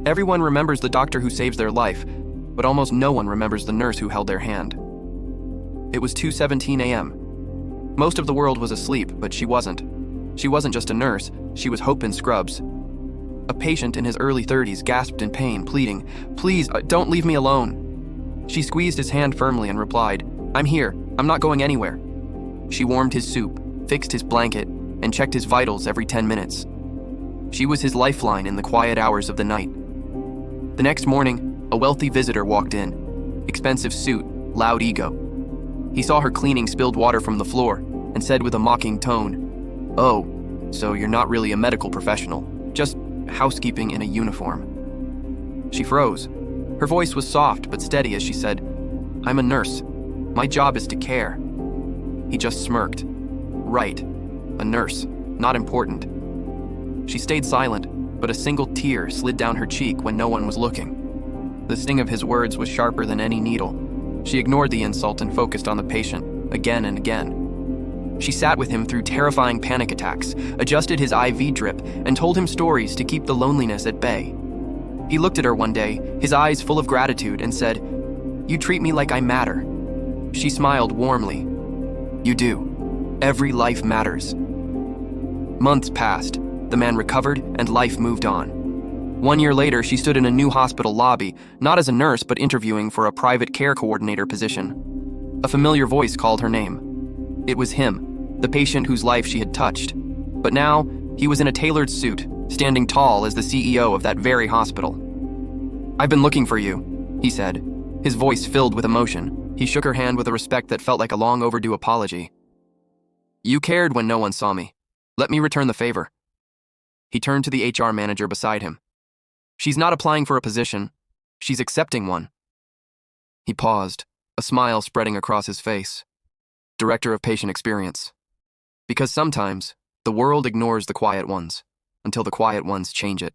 Everyone remembers the doctor who saves their life, but almost no one remembers the nurse who held their hand. It was 2:17 a.m. Most of the world was asleep, but she wasn't. She wasn't just a nurse, she was Hope in scrubs. A patient in his early 30s gasped in pain, pleading, "Please, don't leave me alone." She squeezed his hand firmly and replied, "I'm here. I'm not going anywhere." She warmed his soup, fixed his blanket, and checked his vitals every 10 minutes. She was his lifeline in the quiet hours of the night. The next morning, a wealthy visitor walked in. Expensive suit, loud ego. He saw her cleaning spilled water from the floor and said with a mocking tone, "Oh, so you're not really a medical professional, just housekeeping in a uniform." She froze. Her voice was soft but steady as she said, "I'm a nurse. My job is to care." He just smirked. Right, a nurse, not important. She stayed silent, but a single tear slid down her cheek when no one was looking. The sting of his words was sharper than any needle. She ignored the insult and focused on the patient, again and again. She sat with him through terrifying panic attacks, adjusted his IV drip, and told him stories to keep the loneliness at bay. He looked at her one day, his eyes full of gratitude, and said, "You treat me like I matter." She smiled warmly. "You do. Every life matters." Months passed. The man recovered, and life moved on. 1 year later, she stood in a new hospital lobby, not as a nurse but interviewing for a private care coordinator position. A familiar voice called her name. It was him, the patient whose life she had touched. But now, he was in a tailored suit, standing tall as the CEO of that very hospital. "I've been looking for you," he said, his voice filled with emotion. He shook her hand with a respect that felt like a long overdue apology. "You cared when no one saw me. Let me return the favor." He turned to the HR manager beside him. "She's not applying for a position. She's accepting one." He paused, a smile spreading across his face. Director of Patient Experience. Because sometimes, the world ignores the quiet ones, until the quiet ones change it.